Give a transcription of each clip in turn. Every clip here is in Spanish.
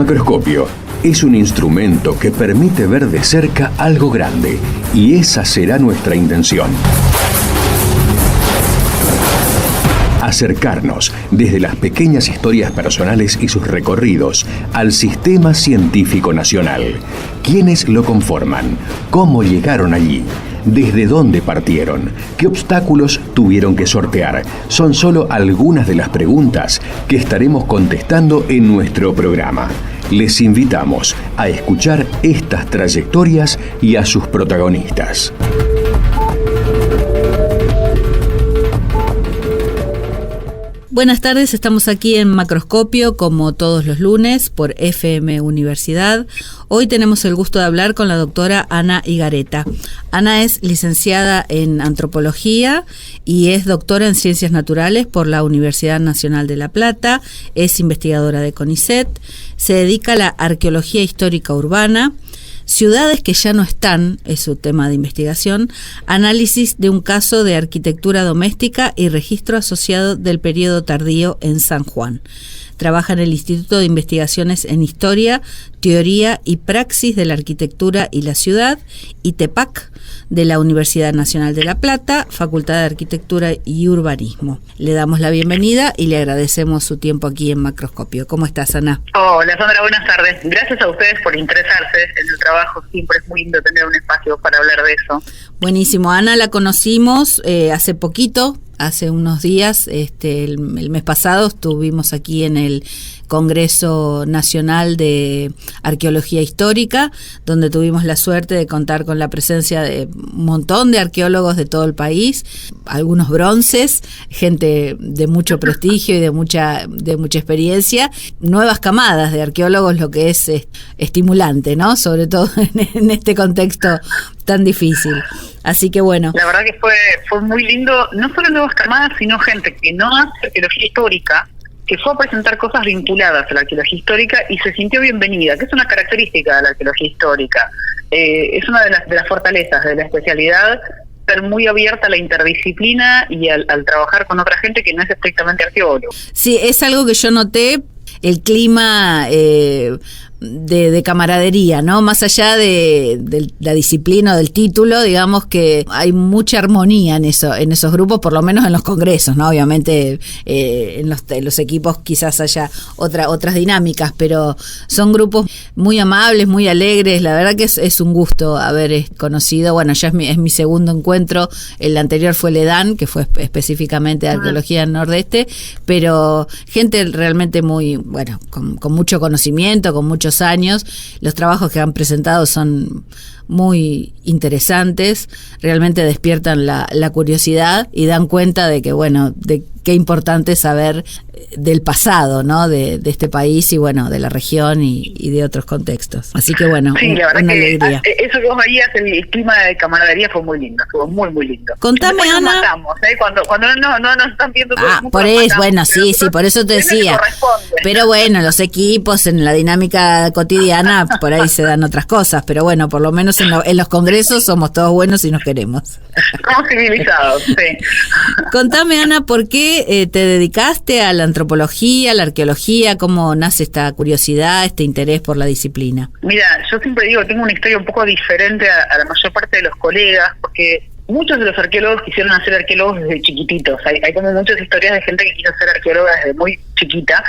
macroscopio es un instrumento que permite ver de cerca algo grande, y esa será nuestra intención. Acercarnos desde las pequeñas historias personales y sus recorridos al sistema científico nacional. ¿Quiénes lo conforman? ¿Cómo llegaron allí? ¿Desde dónde partieron? ¿Qué obstáculos tuvieron que sortear? Son solo algunas de las preguntas que estaremos contestando en nuestro programa. Les invitamos a escuchar estas trayectorias y a sus protagonistas. Buenas tardes, estamos aquí en Macroscopio como todos los lunes por FM Universidad. Hoy tenemos el gusto de hablar con la doctora Ana Igareta. Ana es licenciada en Antropología y es doctora en Ciencias Naturales por la Universidad Nacional de La Plata, es investigadora de CONICET, se dedica a la arqueología histórica urbana, ciudades que ya no están, es su tema de investigación, análisis de un caso de arquitectura doméstica y registro asociado del periodo tardío en San Juan. Trabaja en el Instituto de Investigaciones en Historia, Teoría y Praxis de la Arquitectura y la Ciudad, ITEPAC, de la Universidad Nacional de La Plata, Facultad de Arquitectura y Urbanismo. Le damos la bienvenida y le agradecemos su tiempo aquí en Macroscopio. ¿Cómo estás, Ana? Hola, Sandra, buenas tardes. Gracias a ustedes por interesarse en el trabajo. Siempre es muy lindo tener un espacio para hablar de eso. Buenísimo. Ana la conocimos hace poquito, hace unos días, el mes pasado estuvimos aquí en el Congreso Nacional de Arqueología Histórica, donde tuvimos la suerte de contar con la presencia de un montón de arqueólogos de todo el país, algunos bronces, gente de mucho prestigio y de mucha experiencia, nuevas camadas de arqueólogos, lo que es estimulante, ¿no? Sobre todo en este contexto tan difícil. Así que bueno. La verdad que fue muy lindo, no solo nuevas camadas, sino gente que no hace arqueología histórica, que fue a presentar cosas vinculadas a la arqueología histórica y se sintió bienvenida, que es una característica de la arqueología histórica. Es una de las fortalezas de la especialidad, ser muy abierta a la interdisciplina y al trabajar con otra gente que no es estrictamente arqueólogo. Sí, es algo que yo noté, el clima de camaradería, ¿no? Más allá de la disciplina o del título, digamos que hay mucha armonía en esos grupos, por lo menos en los congresos, ¿no? Obviamente en los equipos quizás haya otras dinámicas, pero son grupos muy amables, muy alegres. La verdad que es un gusto haber conocido, bueno, ya es mi segundo encuentro, el anterior fue el EDAN, que fue específicamente de arqueología del Nordeste, pero gente realmente muy, bueno, con mucho conocimiento, con muchos años. Los trabajos que han presentado son muy interesantes, realmente despiertan la curiosidad y dan cuenta de que, bueno, de qué importante es saber del pasado, ¿no? De este país y, bueno, de la región y de otros contextos. Así que, bueno, sí, la verdad una que alegría. Eso que vos veías, el clima de camaradería fue muy lindo, estuvo muy, muy lindo. Contame, después Ana. Nos matamos, cuando no nos están viendo todo el mundo, por nos eso, matamos, bueno, sí, por eso te decía. Pero bueno, los equipos, en la dinámica cotidiana, por ahí se dan otras cosas, pero bueno, por lo menos en los congresos somos todos buenos y nos queremos. Somos civilizados, sí. Contame, Ana, ¿por qué te dedicaste a la antropología, a la arqueología? ¿Cómo nace esta curiosidad, este interés por la disciplina? Mira, yo siempre digo, tengo una historia un poco diferente a la mayor parte de los colegas, porque muchos de los arqueólogos quisieron ser arqueólogos desde chiquititos. Hay como muchas historias de gente que quiso ser arqueóloga desde muy chiquita.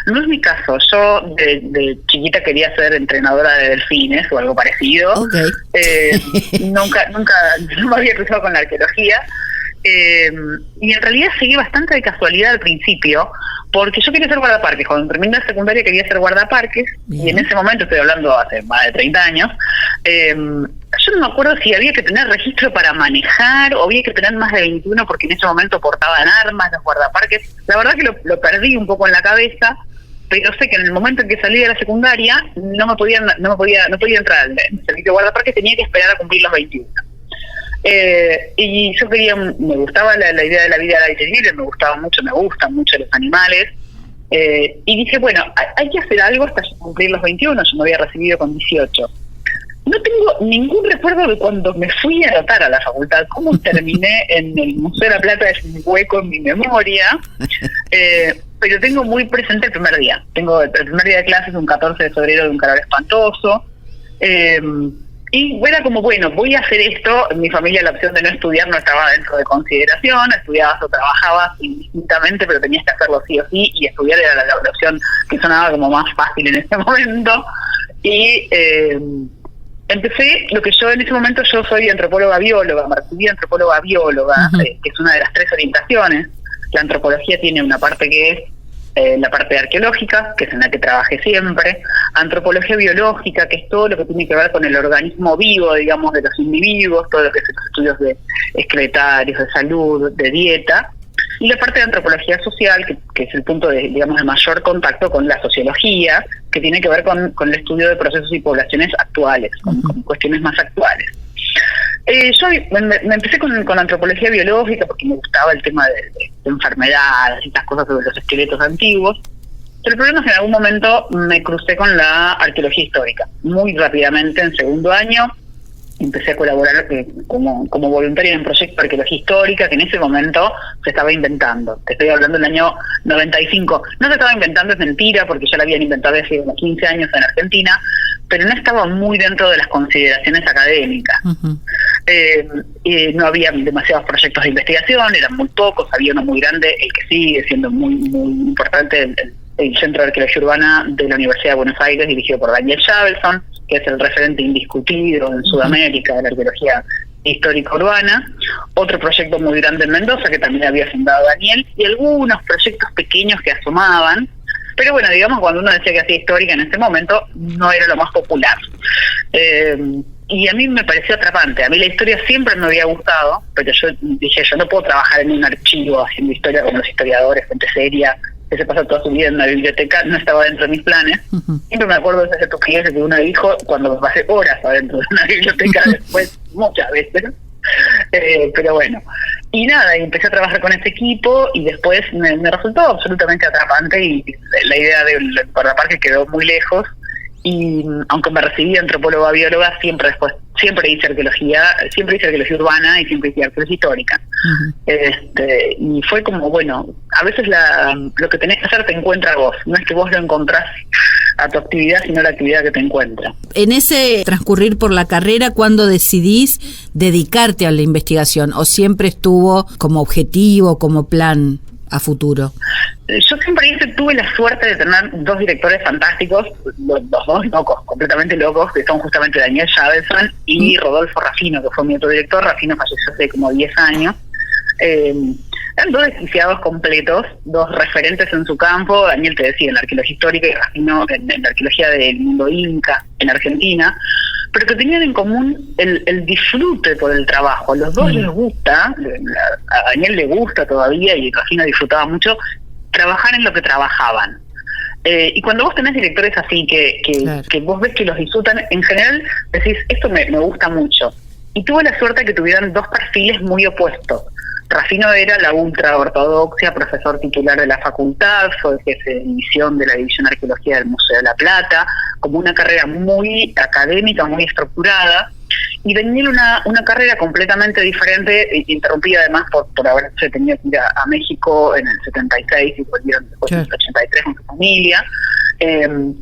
No es mi caso. Yo de chiquita quería ser entrenadora de delfines o algo parecido. Okay. Nunca no me había cruzado con la arqueología. Y en realidad seguí bastante de casualidad al principio, porque yo quería ser guardaparques. Cuando terminé la secundaria quería ser guardaparques. Bien. Y en ese momento, estoy hablando hace más de 30 años, yo no me acuerdo si había que tener registro para manejar o había que tener más de 21 porque en ese momento portaban armas los guardaparques. La verdad que lo perdí un poco en la cabeza, pero sé que en el momento en que salí de la secundaria no podía entrar al servicio de guardaparques, tenía que esperar a cumplir los 21. Y yo me gustaba la idea de la vida al aire libre, me gustan mucho los animales, y dije, bueno, hay que hacer algo hasta cumplir los 21, yo me había recibido con 18. No tengo ningún recuerdo de cuando me fui a anotar a la facultad. Cómo terminé en el Museo de la Plata es un hueco en mi memoria, pero tengo muy presente el primer día. Tengo el primer día de clases, un 14 de febrero, de un calor espantoso. Y era como, bueno, voy a hacer esto. En mi familia la opción de no estudiar no estaba dentro de consideración. Estudiabas o trabajabas indistintamente, pero tenías que hacerlo sí o sí, y estudiar era la opción que sonaba como más fácil en ese momento. Y empecé lo que yo en ese momento, yo soy antropóloga bióloga, me recibí antropóloga bióloga, que es una de las 3 orientaciones. La antropología tiene una parte que es la parte arqueológica, que es en la que trabajé siempre, antropología biológica, que es todo lo que tiene que ver con el organismo vivo, digamos, de los individuos, todo lo que es los estudios de excretarios, de salud, de dieta, y la parte de antropología social, que es el punto de, digamos, de mayor contacto con la sociología, que tiene que ver con el estudio de procesos y poblaciones actuales, con cuestiones más actuales. Yo me empecé con antropología biológica porque me gustaba el tema de enfermedades y estas cosas sobre los esqueletos antiguos, pero el problema es que en algún momento me crucé con la arqueología histórica. Muy rápidamente, en segundo año, empecé a colaborar como voluntaria en un proyecto de arqueología histórica que en ese momento se estaba inventando. Te estoy hablando del año 95. No se estaba inventando, es mentira, porque ya la habían inventado hace unos 15 años en Argentina, pero no estaba muy dentro de las consideraciones académicas. No había demasiados proyectos de investigación, eran muy pocos, había uno muy grande, el que sigue siendo muy, muy importante, el Centro de Arqueología Urbana de la Universidad de Buenos Aires, dirigido por Daniel Shavelson, que es el referente indiscutido en Sudamérica de la arqueología histórica urbana. Otro proyecto muy grande en Mendoza, que también había fundado Daniel, y algunos proyectos pequeños que asomaban. Pero bueno, digamos, cuando uno decía que hacía histórica en ese momento, no era lo más popular. Y a mí me pareció atrapante. A mí la historia siempre me había gustado, pero yo dije, yo no puedo trabajar en un archivo haciendo historia como los historiadores, gente seria, que se pasa toda su vida en una biblioteca, no estaba dentro de mis planes. Siempre me acuerdo de esas estupideces que uno dijo cuando me pasé horas adentro de una biblioteca después, muchas veces. Pero bueno, y nada, y empecé a trabajar con ese equipo y después me resultó absolutamente atrapante y la idea del guardaparques quedó muy lejos. Y aunque me recibí de antropóloga bióloga, siempre hice arqueología urbana y siempre hice arqueología histórica. Y fue como, bueno, a veces lo que tenés que hacer te encuentra a vos, no es que vos lo encontrás a tu actividad, sino la actividad que te encuentra. En ese transcurrir por la carrera, ¿cuándo decidís dedicarte a la investigación? ¿O siempre estuvo como objetivo, como plan a futuro? Yo siempre tuve la suerte de tener 2 directores fantásticos, los 2 locos, completamente locos, que son justamente Daniel Shavelson y Rodolfo Raffino, que fue mi otro director. Raffino falleció hace como 10 años. Eran 2 desquiciados completos, 2 referentes en su campo. Daniel, te decía, en la arqueología histórica, y Raffino en la arqueología del mundo inca en Argentina, pero que tenían en común el disfrute por el trabajo. A los 2 les gusta, a Daniel le gusta todavía, y Raffino disfrutaba mucho trabajar en lo que trabajaban. Y cuando vos tenés directores así, claro, que vos ves que los disfrutan, en general decís, esto me gusta mucho. Y tuve la suerte de que tuvieran 2 perfiles muy opuestos. Raffino era la ultra ortodoxia, profesor titular de la facultad, fue jefe de división de la División de Arqueología del Museo de la Plata, como una carrera muy académica, muy estructurada. Y Daniel una carrera completamente diferente, interrumpida además por haberse tenido que ir a México en el 76 y volvieron después en el 83 con su familia, en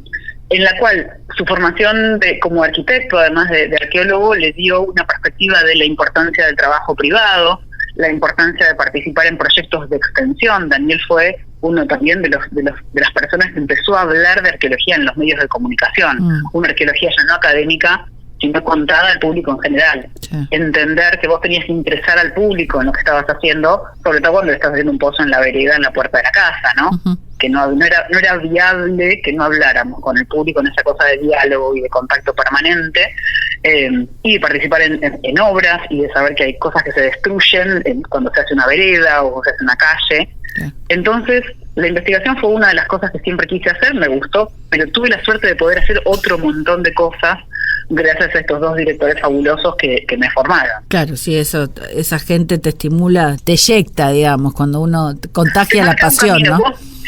la cual su formación como arquitecto, además de arqueólogo, le dio una perspectiva de la importancia del trabajo privado, la importancia de participar en proyectos de extensión. Daniel fue uno también de las personas que empezó a hablar de arqueología en los medios de comunicación, una arqueología ya no académica, sino contada al público en general. Sí. Entender que vos tenías que interesar al público en lo que estabas haciendo, sobre todo cuando estás haciendo un pozo en la vereda, en la puerta de la casa, ¿no? Que no era viable que no habláramos con el público en esa cosa de diálogo y de contacto permanente, y de participar en obras y de saber que hay cosas que se destruyen cuando se hace una vereda o se hace una calle. Sí. Entonces, la investigación fue una de las cosas que siempre quise hacer, me gustó, pero tuve la suerte de poder hacer otro montón de cosas gracias a estos 2 directores fabulosos que me formaron. Claro, sí, esa gente te estimula, te eyecta, digamos, cuando uno contagia la pasión, ¿no?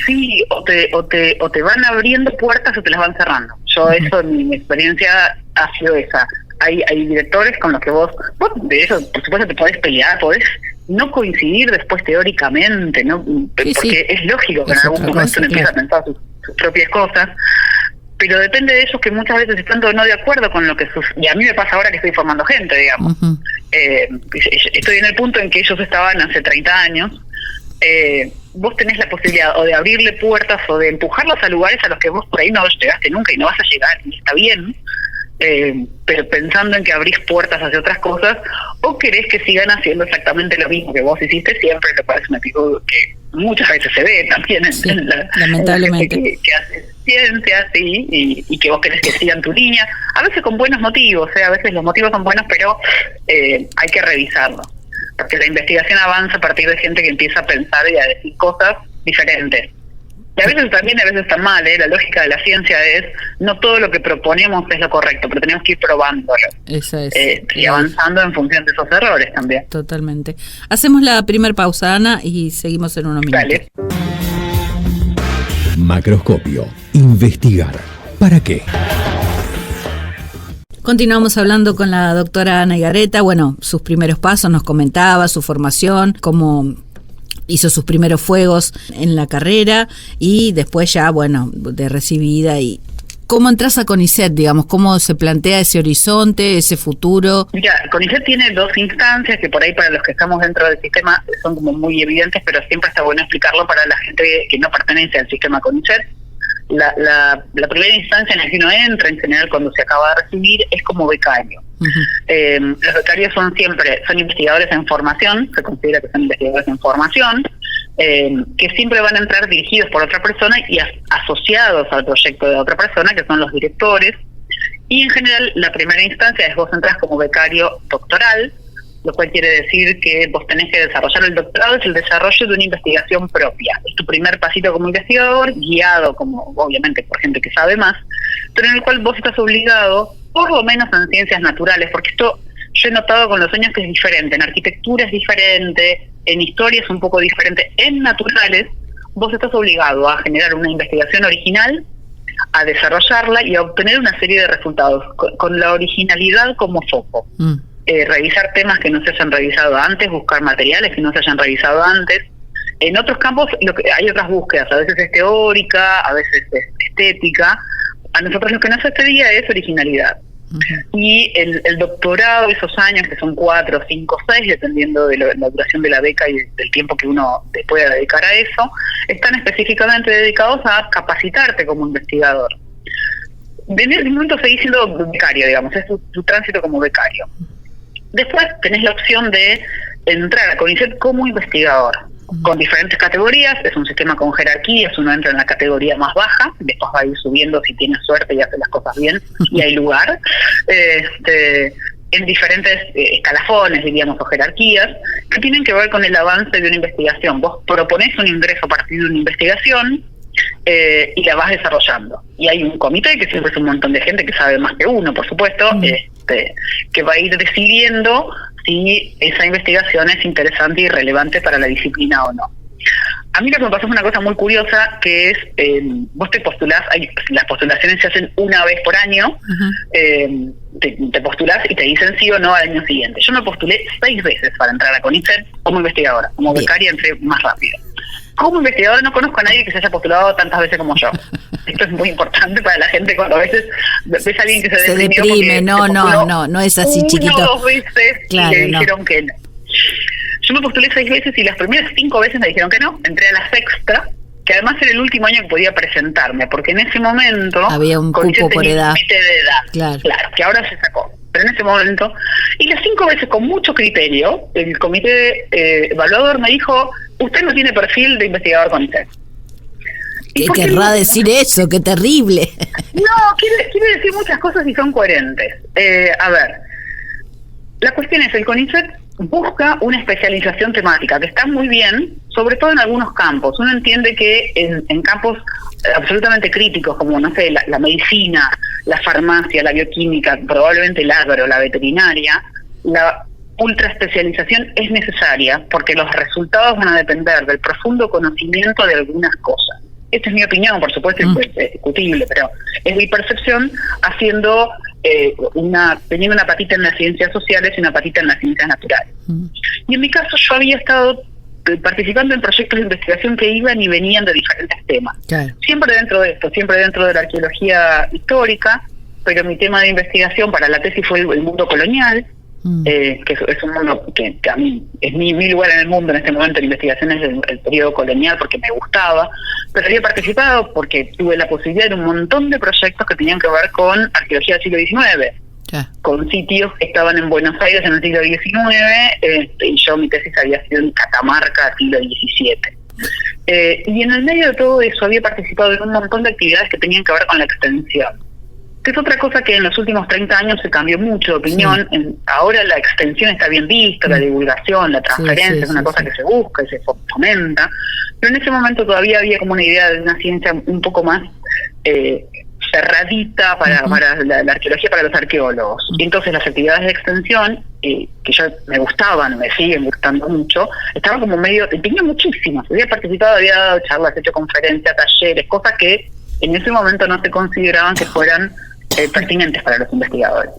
Sí, o te van abriendo puertas o te las van cerrando. Yo eso en mi experiencia ha sido esa. Hay directores con los que vos de eso, por supuesto, te podés pelear, podés no coincidir después teóricamente, ¿no? Porque es lógico que en algún momento uno empieza a pensar sus propias cosas, pero depende de ellos que muchas veces están no de acuerdo con lo que y a mí me pasa ahora que estoy formando gente, digamos. Uh-huh. Estoy en el punto en que ellos estaban hace 30 años. Vos tenés la posibilidad o de abrirle puertas o de empujarlos a lugares a los que vos por ahí no llegaste nunca y no vas a llegar, y está bien, pero pensando en que abrís puertas hacia otras cosas, o querés que sigan haciendo exactamente lo mismo que vos hiciste siempre, lo cual es una actitud que muchas veces se ve también lamentablemente. En que hace ciencia, sí, y que vos querés que sigan tu línea, a veces con buenos motivos, a veces los motivos son buenos, pero hay que revisarlos, porque la investigación avanza a partir de gente que empieza a pensar y a decir cosas diferentes. Y a veces también, a veces está mal, la lógica de la ciencia es, no todo lo que proponemos es lo correcto, pero tenemos que ir probándolo. Eso es. Y avanzando en función de esos errores también. Totalmente. Hacemos la primer pausa, Ana, y seguimos en unos minutos. Dale. Macroscopio. Investigar. ¿Para qué? Continuamos hablando con la doctora Ana Igarreta. Bueno, sus primeros pasos, nos comentaba, su formación, cómo hizo sus primeros fuegos en la carrera y después ya, bueno, de recibida. Y ¿cómo entras a CONICET, digamos? ¿Cómo se plantea ese horizonte, ese futuro? Mira, CONICET tiene 2 instancias que por ahí para los que estamos dentro del sistema son como muy evidentes, pero siempre está bueno explicarlo para la gente que no pertenece al sistema CONICET. La primera instancia en la que uno entra, en general cuando se acaba de recibir, es como becario. Uh-huh. Los becarios son investigadores en formación, se considera que son investigadores en formación, que siempre van a entrar dirigidos por otra persona y asociados al proyecto de otra persona, que son los directores. Y en general la primera instancia es vos entras como becario doctoral, lo cual quiere decir que vos tenés que desarrollar el doctorado, es el desarrollo de una investigación propia. Es tu primer pasito como investigador, guiado como obviamente por gente que sabe más, pero en el cual vos estás obligado, por lo menos en ciencias naturales, porque esto yo he notado con los años que es diferente, en arquitectura es diferente, en historia es un poco diferente, en naturales vos estás obligado a generar una investigación original, a desarrollarla y a obtener una serie de resultados, con la originalidad como foco. Revisar temas que no se hayan revisado antes, buscar materiales que no se hayan revisado antes. En otros campos hay otras búsquedas, a veces es teórica, a veces es estética. A nosotros lo que nos excedía es originalidad. Uh-huh. Y el doctorado, esos años, que son 4, 5, 6, dependiendo de la duración de la beca y del tiempo que uno te pueda dedicar a eso, están específicamente dedicados a capacitarte como investigador. En ese momento seguís siendo becario, digamos, es tu tránsito como becario. Después tenés la opción de entrar a CONICET como investigador, con diferentes categorías, es un sistema con jerarquías, uno entra en la categoría más baja, después va a ir subiendo si tiene suerte y hace las cosas bien, y hay lugar, en diferentes escalafones, diríamos, o jerarquías, que tienen que ver con el avance de una investigación. Vos proponés un ingreso a partir de una investigación, y la vas desarrollando. Y hay un comité, que siempre es un montón de gente que sabe más que uno, por supuesto, que va a ir decidiendo si esa investigación es interesante y relevante para la disciplina o no. A mí lo que me pasó es una cosa muy curiosa, que es, vos te postulás, las postulaciones se hacen una vez por año, uh-huh. Te postulás y te dicen sí o no al año siguiente. Yo me postulé 6 veces para entrar a CONICET como investigadora, como becaria entré más rápido. Como investigadora no conozco a nadie que se haya postulado tantas veces como yo. Esto es muy importante para la gente cuando a veces ves a alguien que se deprime. No es así, chiquito. 1 o 2 veces claro, y le dijeron que no. Yo me postulé 6 veces y las primeras 5 veces me dijeron que no. Entré a la sexta, que además era el último año que podía presentarme, porque en ese momento había un cupo por edad. Un límite de edad. Claro, que ahora se sacó. Pero en ese momento, y las 5 veces con mucho criterio, el comité evaluador me dijo: usted no tiene perfil de investigador CONICET. ¿Qué querrá decir eso? ¡Qué terrible! No, quiere decir muchas cosas y son coherentes. A ver, la cuestión es, el CONICET busca una especialización temática, que está muy bien, sobre todo en algunos campos. Uno entiende que en campos absolutamente críticos, como, no sé, la medicina, la farmacia, la bioquímica, probablemente el agro, la veterinaria, la ultra especialización es necesaria, porque los resultados van a depender del profundo conocimiento de algunas cosas. Esta es mi opinión, por supuesto, es discutible, pero es mi percepción haciendo teniendo una patita en las ciencias sociales y una patita en las ciencias naturales. Y en mi caso yo había estado participando en proyectos de investigación que iban y venían de diferentes temas. Claro. Siempre dentro de esto, siempre dentro de la arqueología histórica, pero mi tema de investigación para la tesis fue el mundo colonial, que es un mundo que a mí es mi lugar en el mundo en este momento en investigaciones del periodo colonial, porque me gustaba, pero había participado porque tuve la posibilidad de un montón de proyectos que tenían que ver con arqueología del siglo XIX, con sitios que estaban en Buenos Aires en el siglo XIX, y yo mi tesis había sido en Catamarca, siglo XVII. Y en el medio de todo eso había participado en un montón de actividades que tenían que ver con la extensión, que es otra cosa que en los últimos 30 años se cambió mucho de opinión. Ahora la extensión está bien vista, la divulgación, la transferencia es una cosa que se busca y se fomenta, pero en ese momento todavía había como una idea de una ciencia un poco más cerradita para la arqueología, para los arqueólogos. Y entonces las actividades de extensión, que yo me gustaban, me siguen gustando mucho, estaban como medio, tenía muchísimas, había participado, había dado charlas, hecho conferencias, talleres, cosas que en ese momento no se consideraban que fueran pertinentes para los investigadores.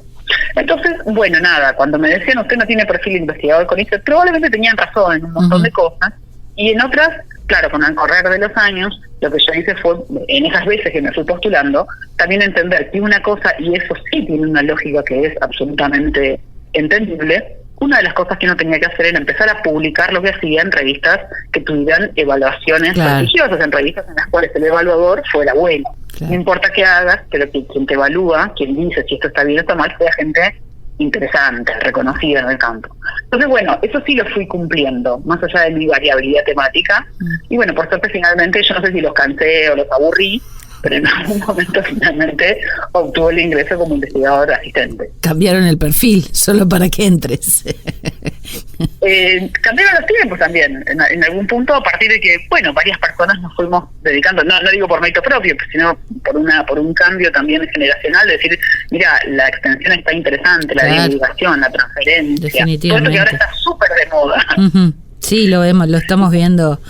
Entonces, bueno, nada, cuando me decían usted no tiene perfil de investigador con ISET, probablemente tenían razón en un montón de cosas, y en otras, claro, con el correr de los años, lo que yo hice fue, en esas veces que me fui postulando, también entender que una cosa, y eso sí tiene una lógica que es absolutamente entendible, una de las cosas que uno tenía que hacer era empezar a publicar lo que hacía en revistas que tuvieran evaluaciones prestigiosas, en revistas en las cuales el evaluador fuera bueno. No importa qué hagas, pero que quien te evalúa, quien dice si esto está bien o está mal, sea gente interesante, reconocida en el campo. Entonces, bueno, eso sí lo fui cumpliendo, más allá de mi variabilidad temática. Y bueno, por suerte finalmente, yo no sé si los cansé o los aburrí, pero en algún momento finalmente obtuvo el ingreso como investigador asistente. Cambiaron el perfil, solo para que entres. Cambiaron los tiempos también, en algún punto, a partir de que, bueno, varias personas nos fuimos dedicando, no digo por mérito propio, sino por un cambio también generacional, de decir, mira, la extensión está interesante, la divulgación, la transferencia, todo esto que ahora está súper de moda. Sí, lo estamos viendo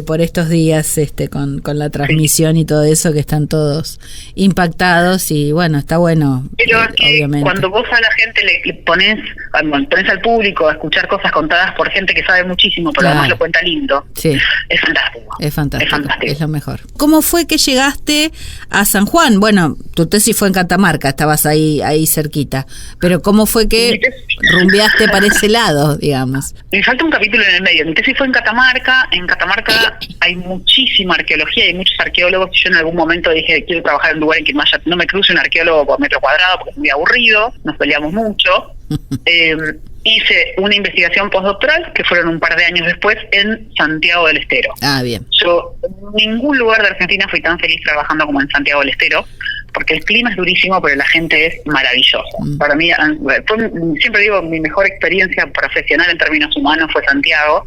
por estos días con la transmisión y todo eso, que están todos impactados, y bueno, está bueno. Pero obviamente, cuando vos a la gente le pones al público a escuchar cosas contadas por gente que sabe muchísimo, pero además lo cuenta lindo, es fantástico. Es fantástico, es lo mejor. ¿Cómo fue que llegaste a San Juan? Bueno, tu tesis fue en Catamarca, estabas ahí cerquita, pero ¿cómo fue que rumbeaste para ese lado, digamos? Me falta un capítulo en el medio. Mi tesis fue en Catamarca. En Catamarca hay muchísima arqueología, hay muchos arqueólogos. Yo en algún momento dije, quiero trabajar en un lugar en que no me cruce un arqueólogo por metro cuadrado, porque es muy aburrido, nos peleamos mucho. Hice una investigación postdoctoral, que fueron un par de años después, en Santiago del Estero. Bien. Yo en ningún lugar de Argentina fui tan feliz trabajando como en Santiago del Estero, porque el clima es durísimo, pero la gente es maravillosa. Para mí, siempre digo, mi mejor experiencia profesional en términos humanos fue Santiago,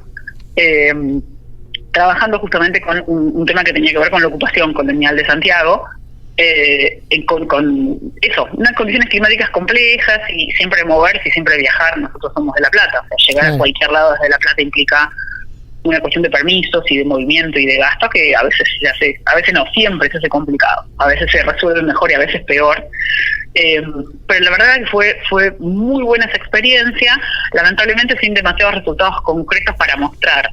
trabajando justamente con un tema que tenía que ver con la ocupación colonial de Santiago, con eso, unas condiciones climáticas complejas, y siempre moverse y siempre viajar. Nosotros somos de La Plata, o sea, llegar a cualquier lado desde La Plata implica una cuestión de permisos y de movimiento y de gasto que a veces no, siempre se hace complicado, a veces se resuelve mejor y a veces peor, pero la verdad es que fue muy buena esa experiencia, lamentablemente sin demasiados resultados concretos para mostrar.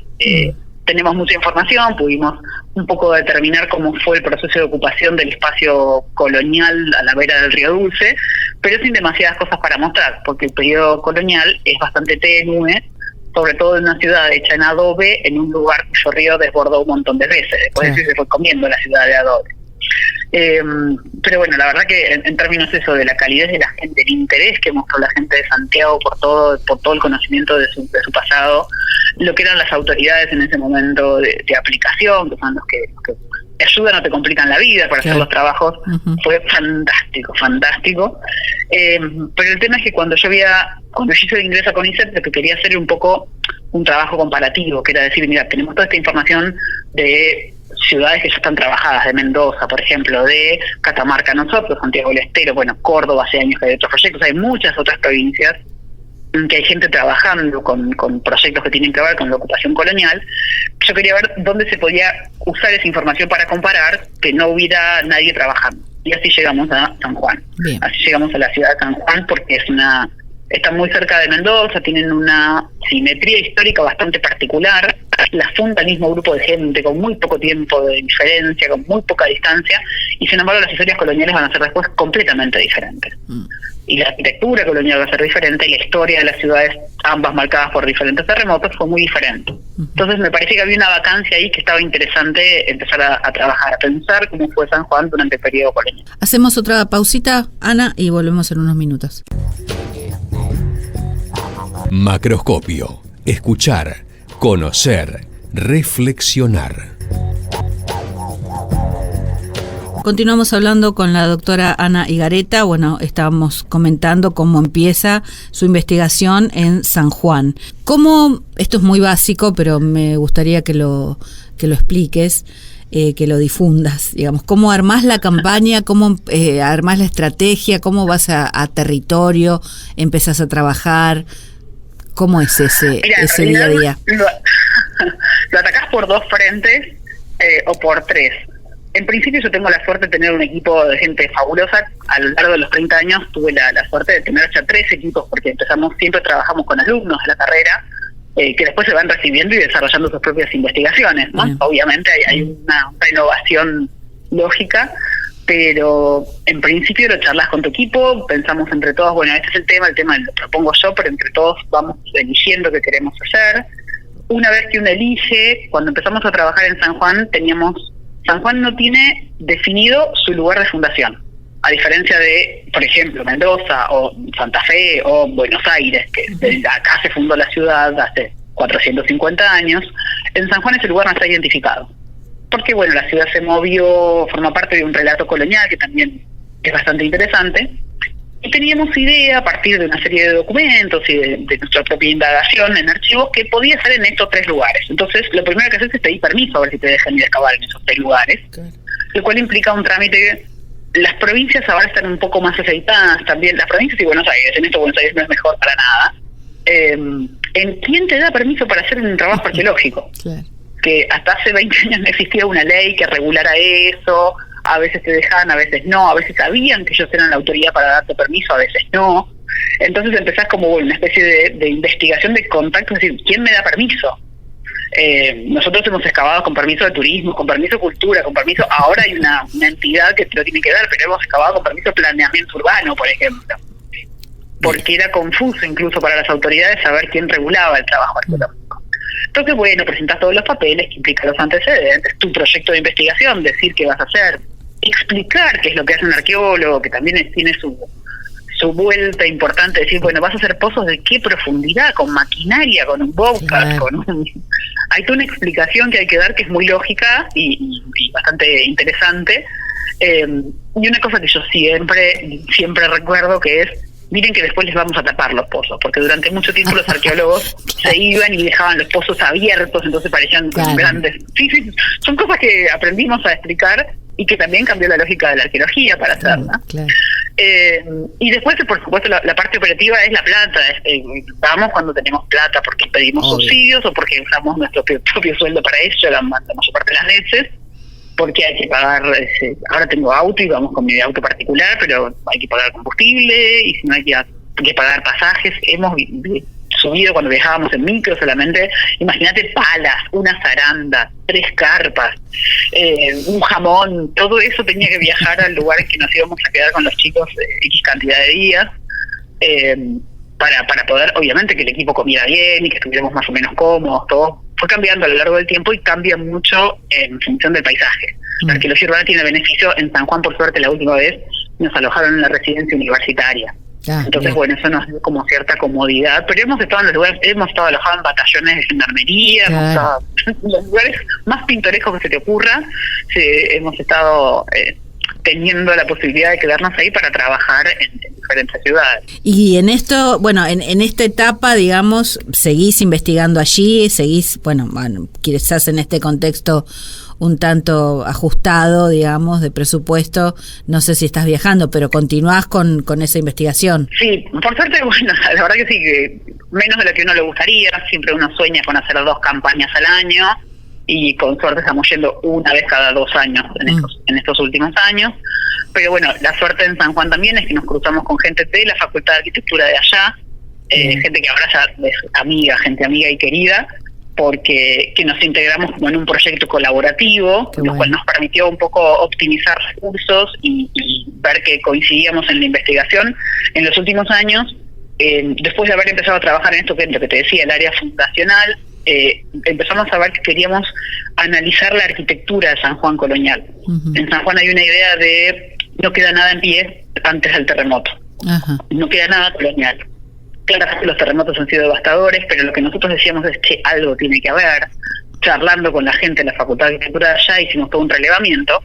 Tenemos mucha información, pudimos un poco determinar cómo fue el proceso de ocupación del espacio colonial a la vera del Río Dulce, pero sin demasiadas cosas para mostrar, porque el periodo colonial es bastante tenue, sobre todo en una ciudad hecha en adobe, en un lugar cuyo río desbordó un montón de veces. Después se fue comiendo la ciudad de adobe. Pero bueno, la verdad que en términos eso de la calidez de la gente, el interés que mostró la gente de Santiago por todo el conocimiento de su pasado, lo que eran las autoridades en ese momento de aplicación, que son los que te ayudan o te complican la vida para hacer los trabajos, fue fantástico. Pero el tema es que cuando yo hice el ingreso con ISET, lo que quería hacer era un poco un trabajo comparativo, que era decir, mira, tenemos toda esta información de ciudades que ya están trabajadas, de Mendoza, por ejemplo, de Catamarca nosotros, Santiago del Estero, bueno, Córdoba hace años que hay otros proyectos, hay muchas otras provincias en que hay gente trabajando con proyectos que tienen que ver con la ocupación colonial. Yo quería ver dónde se podía usar esa información para comparar, que no hubiera nadie trabajando. y así llegamos a San Juan. Bien. Así llegamos a la ciudad de San Juan porque está muy cerca de Mendoza, tienen una simetría histórica bastante particular, la funda el mismo grupo de gente con muy poco tiempo de diferencia, con muy poca distancia, y sin embargo las historias coloniales van a ser después completamente diferentes. Y la arquitectura colonial va a ser diferente, y la historia de las ciudades, ambas marcadas por diferentes terremotos, fue muy diferente. Entonces me parece que había una vacancia ahí que estaba interesante empezar a trabajar, a pensar cómo fue San Juan durante el periodo colonial. Hacemos otra pausita, Ana, y volvemos en unos minutos. Macroscopio. Escuchar, conocer, reflexionar. Continuamos hablando con la doctora Ana Higareta. Bueno, estábamos comentando cómo empieza su investigación en San Juan. Esto es muy básico, pero me gustaría que lo expliques, que lo difundas, digamos. ¿Cómo armás la campaña? ¿Cómo armás la estrategia? ¿Cómo vas a territorio? ¿Empezás a trabajar? ¿Cómo es ese día a día? Lo atacás por dos frentes o por tres. En principio yo tengo la suerte de tener un equipo de gente fabulosa. A lo largo de los 30 años tuve la suerte de tener ya 3 equipos, porque siempre trabajamos con alumnos de la carrera, que después se van recibiendo y desarrollando sus propias investigaciones, ¿no? Obviamente hay una renovación lógica, pero en principio lo charlas con tu equipo, pensamos entre todos, bueno, este es el tema lo propongo yo, pero entre todos vamos eligiendo qué queremos hacer. Una vez que uno elige, cuando empezamos a trabajar en San Juan, San Juan no tiene definido su lugar de fundación, a diferencia de, por ejemplo, Mendoza o Santa Fe o Buenos Aires, que acá se fundó la ciudad hace 450 años. En San Juan ese lugar no está identificado, porque bueno, la ciudad se movió, forma parte de un relato colonial que también es bastante interesante, y teníamos idea a partir de una serie de documentos y de nuestra propia indagación en archivos que podía ser en estos 3 lugares. Entonces lo primero que haces es pedir permiso a ver si te dejan ir a excavar en esos 3 lugares, lo cual implica un trámite. Las provincias ahora están un poco más aceitadas también, las provincias y Buenos Aires. En esto Buenos Aires no es mejor para nada. ¿En quién te da permiso para hacer un trabajo arqueológico? Claro. Que hasta hace 20 años no existía una ley que regulara eso. A veces te dejaban, a veces no, a veces sabían que ellos eran la autoridad para darte permiso, a veces no. Entonces empezás como una especie de investigación de contacto, es decir, ¿quién me da permiso? Nosotros hemos excavado con permiso de turismo, con permiso de cultura, con permiso, ahora hay una entidad que te lo tiene que dar, pero hemos excavado con permiso de planeamiento urbano, por ejemplo. Porque era confuso incluso para las autoridades saber quién regulaba el trabajo arqueológico. Entonces, bueno, presentás todos los papeles que implican los antecedentes, tu proyecto de investigación, decir qué vas a hacer, explicar qué es lo que hace un arqueólogo, que también tiene su vuelta importante, decir, bueno, vas a hacer pozos de qué profundidad, con maquinaria, con un bobcat, hay toda una explicación que hay que dar que es muy lógica y bastante interesante. Y una cosa que yo siempre recuerdo que es, miren que después les vamos a tapar los pozos, porque durante mucho tiempo los arqueólogos se iban y dejaban los pozos abiertos, entonces parecían grandes. Sí, son cosas que aprendimos a explicar y que también cambió la lógica de la arqueología para hacerla. Y después, por supuesto, la parte operativa es la plata. Vamos cuando tenemos plata porque pedimos subsidios o porque usamos nuestro propio sueldo para eso la mayor parte de las veces, porque hay que pagar. Ahora tengo auto y vamos con mi auto particular, pero hay que pagar combustible y si no hay que pagar pasajes. Hemos subido cuando viajábamos en micro solamente, imagínate, palas, una zaranda, 3 carpas, un jamón, todo eso tenía que viajar al lugar en que nos íbamos a quedar con los chicos X cantidad de días, para poder, obviamente, que el equipo comiera bien y que estuviéramos más o menos cómodos. Todo fue cambiando a lo largo del tiempo y cambia mucho en función del paisaje. La arqueología urbana tiene beneficio. En San Juan, por suerte, la última vez nos alojaron en la residencia universitaria. Entonces, bueno, eso nos dio como cierta comodidad, pero hemos estado en los lugares, hemos estado alojados en batallones de gendarmería, hemos estado en los lugares más pintorescos que se te ocurra, hemos estado teniendo la posibilidad de quedarnos ahí para trabajar en diferentes ciudades. Y en esto, bueno, en esta etapa, digamos, seguís investigando allí, seguís, bueno, quizás en este contexto un tanto ajustado, digamos, de presupuesto, no sé si estás viajando, pero continuás con esa investigación. Sí, por suerte, bueno, la verdad que sí, que menos de lo que uno le gustaría, siempre uno sueña con hacer 2 campañas al año, y con suerte estamos yendo una vez cada 2 años en estos últimos años, pero bueno, la suerte en San Juan también es que nos cruzamos con gente de la Facultad de Arquitectura de allá, gente que ahora ya es amiga, gente amiga y querida, porque que nos integramos como en un proyecto colaborativo, lo cual nos permitió un poco optimizar recursos y ver que coincidíamos en la investigación. En los últimos años, después de haber empezado a trabajar en esto, que es lo que te decía, el área fundacional, empezamos a ver que queríamos analizar la arquitectura de San Juan colonial. En San Juan hay una idea de no queda nada en pie antes del terremoto. No queda nada colonial. Claro que los terremotos han sido devastadores, pero lo que nosotros decíamos es que algo tiene que haber. Charlando con la gente de la Facultad de Arquitectura de allá, hicimos todo un relevamiento,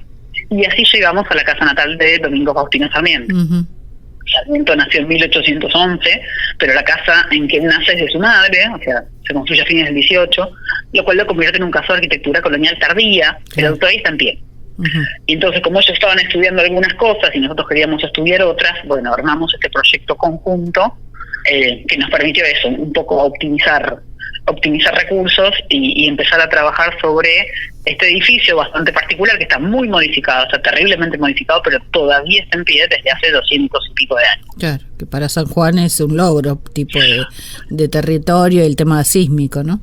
y así llegamos a la casa natal de Domingo Faustino Sarmiento. Sarmiento nació en 1811, pero la casa en que nace es de su madre, o sea, se construye a fines del 18, lo cual lo convierte en un caso de arquitectura colonial tardía, pero todavía está en pie. Y entonces, como ellos estaban estudiando algunas cosas y nosotros queríamos estudiar otras, bueno, armamos este proyecto conjunto que nos permitió eso, un poco optimizar recursos y empezar a trabajar sobre este edificio bastante particular que está muy modificado, o sea, terriblemente modificado, pero todavía está en pie desde hace 200 y pico de años. Claro, que para San Juan es un logro, tipo de territorio y el tema sísmico, ¿no?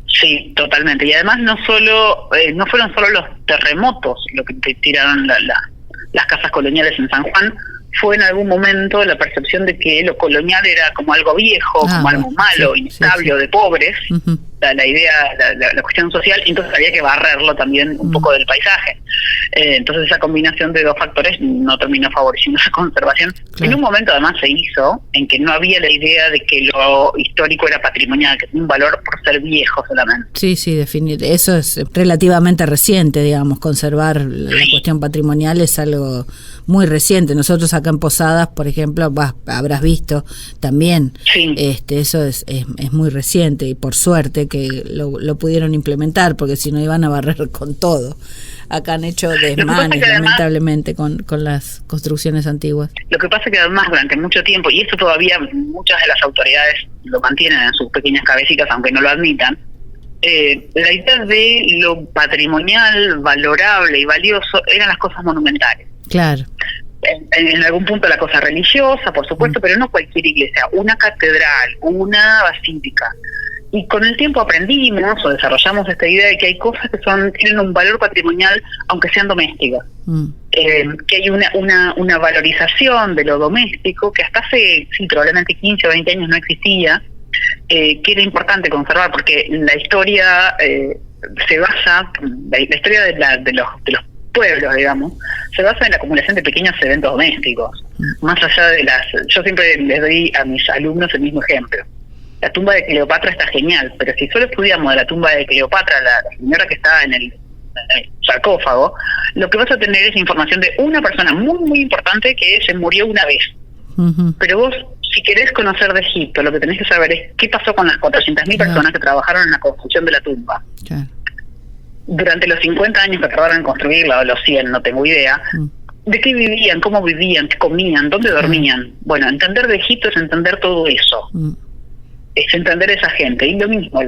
Sí, totalmente. Y además no fueron solo los terremotos lo que tiraron las casas coloniales en San Juan. Fue en algún momento la percepción de que lo colonial era como algo viejo, como algo malo, inestable o de pobres, la idea, la cuestión social, entonces había que barrerlo también un poco del paisaje. Entonces esa combinación de dos factores no terminó favoreciendo esa conservación. En un momento además se hizo en que no había la idea de que lo histórico era patrimonial, que tiene un valor por ser viejo solamente. Sí, definir. Eso es relativamente reciente, digamos, conservar la cuestión patrimonial es algo muy reciente. Nosotros acá en Posadas, por ejemplo, habrás visto también, eso es muy reciente y por suerte que lo pudieron implementar, porque si no iban a barrer con todo. Acá han hecho desmanes, lamentablemente, con las construcciones antiguas. Lo que pasa es que además durante mucho tiempo, y esto todavía muchas de las autoridades lo mantienen en sus pequeñas cabecitas, aunque no lo admitan, la idea de lo patrimonial, valorable y valioso eran las cosas monumentales. Claro. En algún punto la cosa religiosa, por supuesto, pero no cualquier iglesia, una catedral, una basílica. Y con el tiempo aprendimos o desarrollamos esta idea de que hay cosas que tienen un valor patrimonial, aunque sean domésticas. Que hay una valorización de lo doméstico que hasta hace, probablemente 15 o 20 años no existía, que era importante conservar, porque la historia se basa, la historia de los pueblos, digamos, se basa en la acumulación de pequeños eventos domésticos. Más allá de yo siempre les doy a mis alumnos el mismo ejemplo. La tumba de Cleopatra está genial, pero si solo estudiamos de la tumba de Cleopatra, la señora que está en el sarcófago, lo que vas a tener es información de una persona muy, muy importante que se murió una vez. Pero vos, si querés conocer de Egipto, lo que tenés que saber es qué pasó con las 400.000 personas que trabajaron en la construcción de la tumba. Durante los 50 años que tardaron en construirla, o los 100, no tengo idea, de qué vivían, cómo vivían, qué comían, dónde dormían. Bueno, entender de Egipto es entender todo eso. Es entender esa gente. Y lo mismo,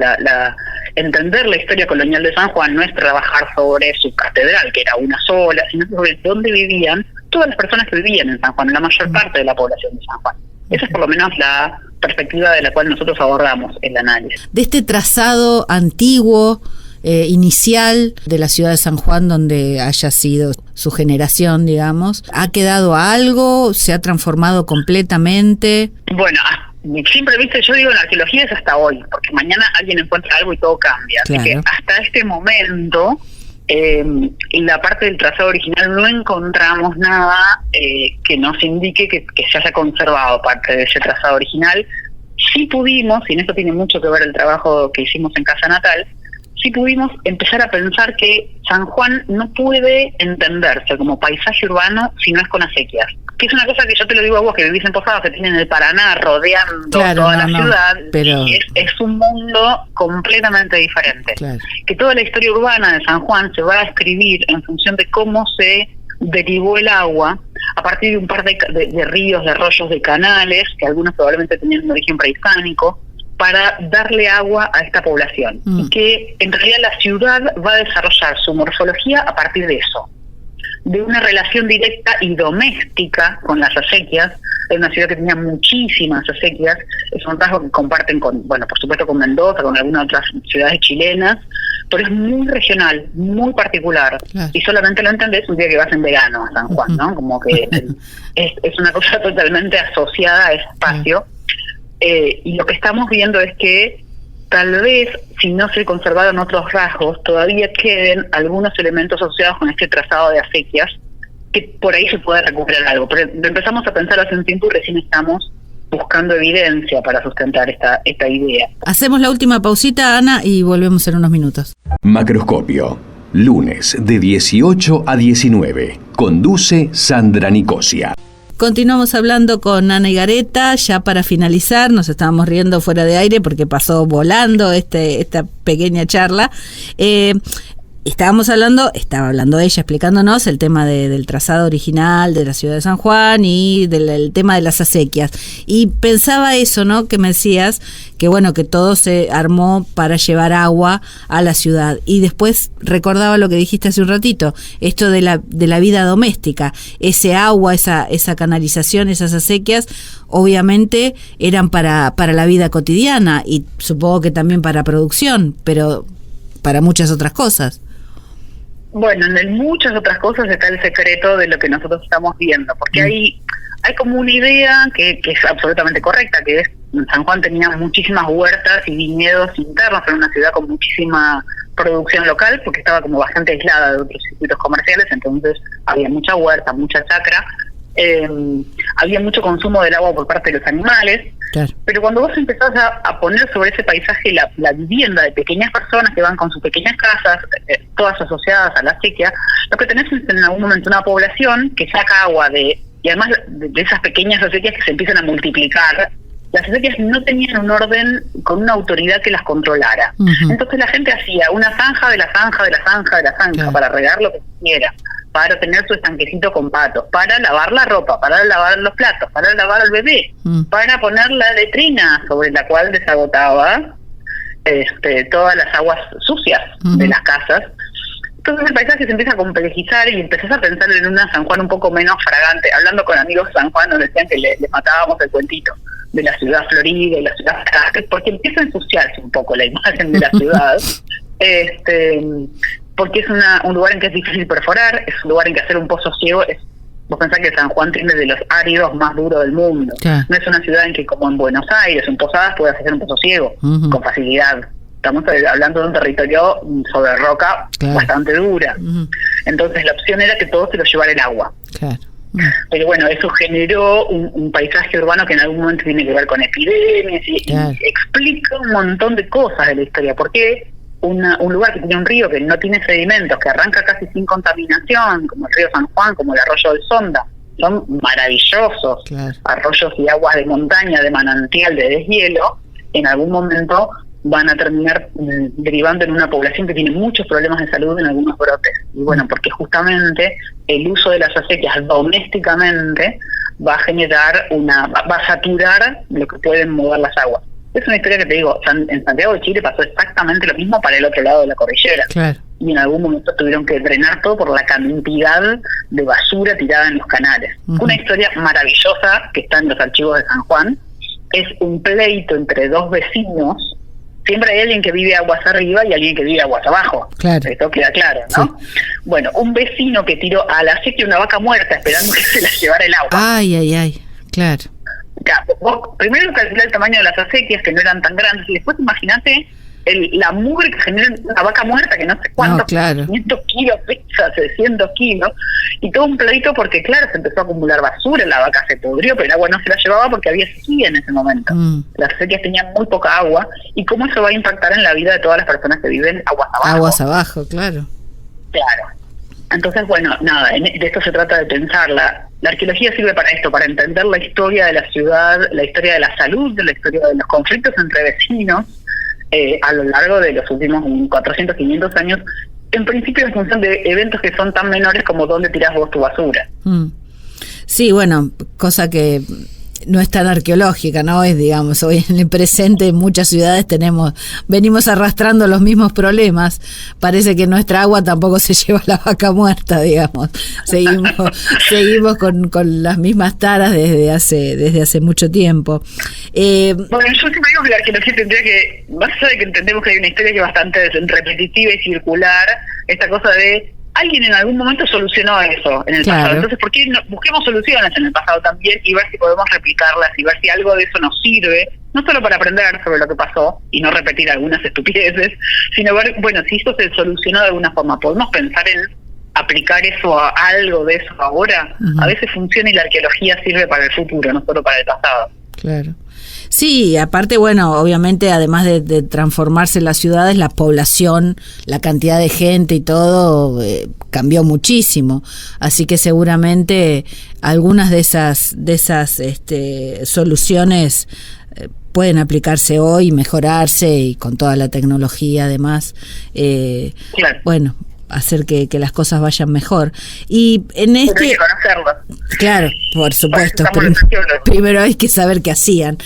entender la historia colonial de San Juan no es trabajar sobre su catedral, que era una sola, sino sobre dónde vivían todas las personas que vivían en San Juan, la mayor parte de la población de San Juan. Esa es por lo menos la perspectiva de la cual nosotros abordamos el análisis. De este trazado antiguo, inicial de la ciudad de San Juan, donde haya sido su generación, digamos, ¿ha quedado algo? ¿Se ha transformado completamente? Bueno, siempre, viste, yo digo en la arqueología es hasta hoy, porque mañana alguien encuentra algo y todo cambia. Claro. Así que hasta este momento, en la parte del trazado original no encontramos nada que nos indique que se haya conservado parte de ese trazado original. Sí pudimos, y en esto tiene mucho que ver el trabajo que hicimos en Casa Natal, sí pudimos empezar a pensar que San Juan no puede entenderse como paisaje urbano si no es con acequias. Que es una cosa que yo te lo digo a vos, que vivís en Posadas, que tienen el Paraná rodeando toda la ciudad, pero es un mundo completamente diferente. Claro. Que toda la historia urbana de San Juan se va a escribir en función de cómo se derivó el agua a partir de un par de ríos, de arroyos, de canales, que algunos probablemente tenían un origen prehispánico, para darle agua a esta población. Y que en realidad la ciudad va a desarrollar su morfología a partir de eso. de una relación directa y doméstica con las acequias. Es una ciudad que tenía muchísimas acequias, es un rasgo que comparten con, bueno, por supuesto con Mendoza, con algunas otras ciudades chilenas, pero es muy regional, muy particular, claro. Y solamente lo entendés un día que vas en verano a San Juan, ¿no? Como que es una cosa totalmente asociada a ese espacio, y lo que estamos viendo es que tal vez, si no se conservaron otros rasgos, todavía queden algunos elementos asociados con este trazado de acequias, que por ahí se puede recuperar algo. Pero empezamos a pensar hace un tiempo y recién estamos buscando evidencia para sustentar esta idea. Hacemos la última pausita, Ana, y volvemos en unos minutos. Macroscopio, lunes de 18 a 19. Conduce Sandra Nicosia. Continuamos hablando con Ana Higareta, ya para finalizar, nos estábamos riendo fuera de aire porque pasó volando esta pequeña charla. Estaba hablando ella explicándonos el tema del trazado original de la ciudad de San Juan y del tema de las acequias. Y pensaba eso, ¿no? Que me decías que bueno, que todo se armó para llevar agua a la ciudad. Y después recordaba lo que dijiste hace un ratito, esto de la vida doméstica. Ese agua, esa canalización, esas acequias, obviamente eran para la vida cotidiana y supongo que también para producción, pero para muchas otras cosas. Bueno, en muchas otras cosas está el secreto de lo que nosotros estamos viendo, porque hay como una idea que es absolutamente correcta, que es San Juan tenía muchísimas huertas y viñedos internos, en una ciudad con muchísima producción local, porque estaba como bastante aislada de otros circuitos comerciales, entonces había mucha huerta, mucha chacra, había mucho consumo del agua por parte de los animales, claro. Pero cuando vos empezás a poner sobre ese paisaje la vivienda de pequeñas personas que van con sus pequeñas casas, todas asociadas a la acequia, lo que tenés es en algún momento una población que saca agua y además de esas pequeñas acequias que se empiezan a multiplicar. Las acequias no tenían un orden con una autoridad que las controlara. Uh-huh. Entonces la gente hacía una zanja de la zanja de la zanja de la zanja, claro, para regar lo que quisiera, para tener su estanquecito con patos, para lavar la ropa, para lavar los platos, para lavar al bebé, para poner la letrina sobre la cual desagotaba todas las aguas sucias de las casas. Entonces el paisaje se empieza a complejizar y empezás a pensar en una San Juan un poco menos fragante. Hablando con amigos de San Juan nos decían que le matábamos el cuentito de la ciudad florida y la ciudad fragante, porque empieza a ensuciarse un poco la imagen de la ciudad. Porque es un lugar en que es difícil perforar, es un lugar en que hacer un pozo ciego vos pensás que San Juan tiene de los áridos más duros del mundo. Claro. No es una ciudad en que, como en Buenos Aires, en Posadas, puedes hacer un pozo ciego con facilidad. Estamos hablando de un territorio sobre roca, claro, bastante dura. Entonces la opción era que todo se lo llevara el agua. Claro. Pero bueno, eso generó un paisaje urbano que en algún momento tiene que ver con epidemias claro, y explica un montón de cosas de la historia. ¿Por qué un lugar que tiene un río que no tiene sedimentos, que arranca casi sin contaminación, como el río San Juan, como el arroyo del Sonda, son maravillosos, claro, arroyos y aguas de montaña, de manantial, de deshielo, en algún momento van a terminar derivando en una población que tiene muchos problemas de salud en algunos brotes? Y bueno, porque justamente el uso de las acequias domésticamente va a generar va a saturar lo que pueden mover las aguas. Es una historia que te digo, en Santiago de Chile pasó exactamente lo mismo para el otro lado de la cordillera. Claro. Y en algún momento tuvieron que drenar todo por la cantidad de basura tirada en los canales. Una historia maravillosa que está en los archivos de San Juan. Es un pleito entre dos vecinos. Siempre hay alguien que vive aguas arriba y alguien que vive aguas abajo. Claro. Esto queda claro, ¿no? Sí. Bueno, un vecino que tiró a la acequia una vaca muerta esperando que se la llevara el agua. Ay, claro. Ya, vos primero calculá el tamaño de las acequias, que no eran tan grandes, y después imaginate la mugre que genera una vaca muerta, que no sé cuántos, no, claro, 500 kilos, 600 kilos, y todo un pleito porque, claro, se empezó a acumular basura, la vaca se pudrió, pero el agua no se la llevaba porque había sequía en ese momento. Las acequias tenían muy poca agua, y cómo eso va a impactar en la vida de todas las personas que viven aguas abajo. Aguas abajo, claro. Claro. Entonces, bueno, nada, de esto se trata de pensarla. La arqueología sirve para esto, para entender la historia de la ciudad, la historia de la salud, la historia de los conflictos entre vecinos a lo largo de los últimos 400, 500 años, en principio en función de eventos que son tan menores como dónde tirás vos tu basura. Sí, bueno, cosa que no es tan arqueológica, ¿no? Es, digamos, hoy en el presente en muchas ciudades venimos arrastrando los mismos problemas. Parece que nuestra agua tampoco se lleva la vaca muerta, digamos. Seguimos con las mismas taras desde hace mucho tiempo. Bueno, yo siempre digo que la arqueología tendría que, más allá de que entendemos que hay una historia que es bastante repetitiva y circular, esta cosa de alguien en algún momento solucionó eso en el pasado. Entonces, ¿por qué no busquemos soluciones en el pasado también y ver si podemos replicarlas y ver si algo de eso nos sirve, no solo para aprender sobre lo que pasó y no repetir algunas estupideces, sino ver, bueno, si eso se solucionó de alguna forma, podemos pensar en aplicar eso a algo de eso ahora. Uh-huh. A veces funciona y la arqueología sirve para el futuro, no solo para el pasado. Claro. Sí, aparte, bueno, obviamente, además de transformarse las ciudades, la población, la cantidad de gente y todo cambió muchísimo. Así que seguramente algunas de esas soluciones pueden aplicarse hoy, mejorarse y con toda la tecnología además. Claro. Bueno, hacer que las cosas vayan mejor. Y en Pero hay que conocerlo. Claro, por supuesto. Primero hay que saber qué hacían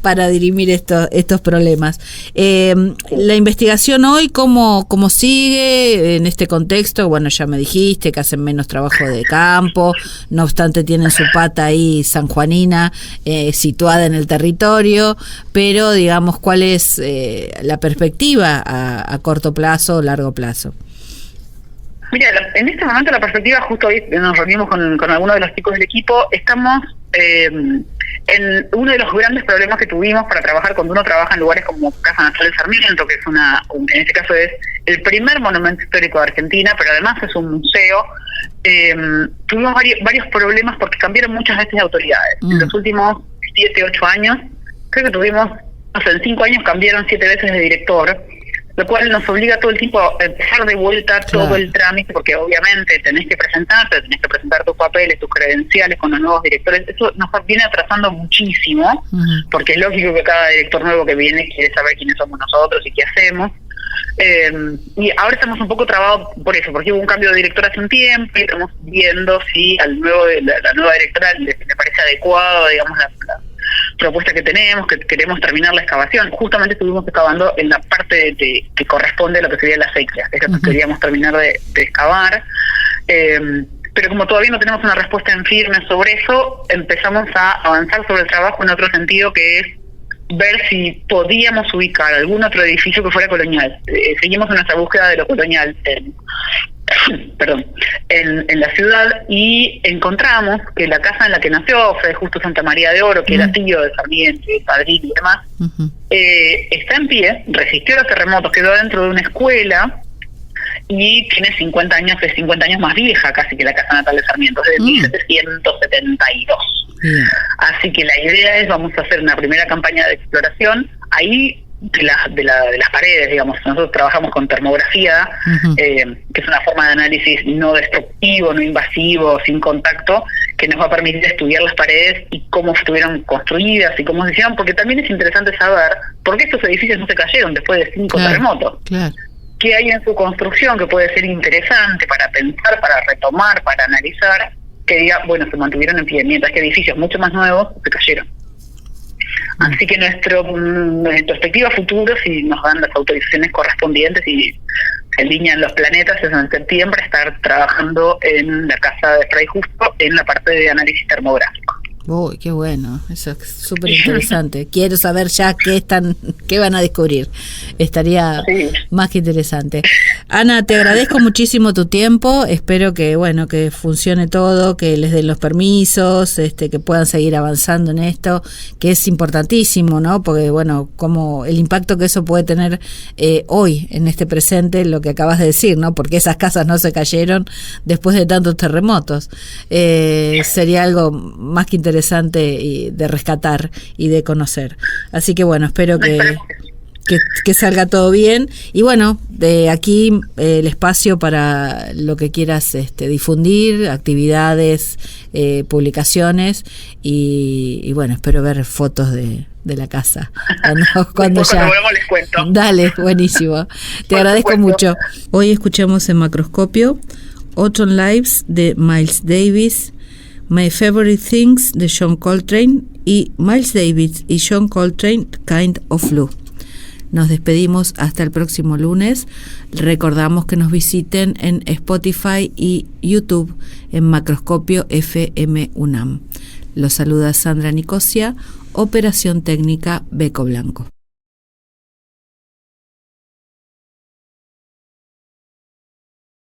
para dirimir estos problemas. La investigación hoy, ¿cómo sigue en este contexto? Bueno, ya me dijiste que hacen menos trabajo de campo, no obstante tienen su pata ahí sanjuanina situada en el territorio, pero digamos, ¿cuál es la perspectiva a corto plazo o largo plazo? Mira, en este momento la perspectiva, justo hoy nos reunimos con algunos de los chicos del equipo, estamos en uno de los grandes problemas que tuvimos para trabajar cuando uno trabaja en lugares como Casa Natal del Sarmiento, que es en este caso es el primer monumento histórico de Argentina, pero además es un museo. Tuvimos varios problemas porque cambiaron muchas veces de autoridades. En los últimos 7, 8 años, creo que tuvimos, en 5 años cambiaron 7 veces de director, lo cual nos obliga todo el tiempo a empezar de vuelta todo el trámite, porque obviamente tenés que presentar tus papeles, tus credenciales con los nuevos directores. Eso nos viene atrasando muchísimo, porque es lógico que cada director nuevo que viene quiere saber quiénes somos nosotros y qué hacemos. Y ahora estamos un poco trabados por eso, porque hubo un cambio de director hace un tiempo y estamos viendo si la nueva directora le parece adecuado, digamos, la propuesta que tenemos, que queremos terminar la excavación. Justamente estuvimos excavando en la parte que corresponde a lo que sería la acequia, es lo que queríamos terminar de excavar, pero como todavía no tenemos una respuesta en firme sobre eso, empezamos a avanzar sobre el trabajo en otro sentido, que es ver si podíamos ubicar algún otro edificio que fuera colonial. Seguimos en nuestra búsqueda de lo colonial en la ciudad, y encontramos que la casa en la que nació Fray Justo Santa María de Oro, que era tío de Sarmiento, padrino y demás, está en pie, resistió los terremotos, quedó dentro de una escuela y tiene 50 años, es 50 años más vieja casi que la casa natal de Sarmiento, es de 1772. Así que la idea es, vamos a hacer una primera campaña de exploración ahí de las paredes, digamos. Nosotros trabajamos con termografía, que es una forma de análisis no destructivo, no invasivo, sin contacto, que nos va a permitir estudiar las paredes y cómo estuvieron construidas y cómo se hicieron, porque también es interesante saber por qué estos edificios no se cayeron después de 5 terremotos. Claro. ¿Qué hay en su construcción que puede ser interesante para pensar, para retomar, para analizar, que diga, bueno, se mantuvieron en pie, mientras que edificios mucho más nuevos se cayeron? Así que nuestra perspectiva futuro, si nos dan las autorizaciones correspondientes y se alinean los planetas, es en septiembre estar trabajando en la casa de Fray Justo en la parte de análisis termográfico. Uy, qué bueno, eso es súper interesante. Quiero saber ya qué van a descubrir. Estaría más que interesante. Ana, te agradezco muchísimo tu tiempo. Espero que funcione todo, que les den los permisos, que puedan seguir avanzando en esto, que es importantísimo, ¿no? Porque como el impacto que eso puede tener hoy en este presente, lo que acabas de decir, ¿no? Porque esas casas no se cayeron después de tantos terremotos. Sería algo más que interesante y de rescatar y de conocer. Así que espero que salga todo bien, y de aquí el espacio para lo que quieras difundir, actividades, publicaciones, y espero ver fotos de la casa cuando ya les cuento. Dale, buenísimo. Te agradezco mucho. Hoy escuchamos en Macroscopio Autumn Lives de Miles Davis, My Favorite Things de John Coltrane y Miles Davis y John Coltrane, Kind of Blue. Nos despedimos hasta el próximo lunes. Recordamos que nos visiten en Spotify y YouTube en Macroscopio FM UNAM. Los saluda Sandra Nicosia, Operación Técnica Beco Blanco.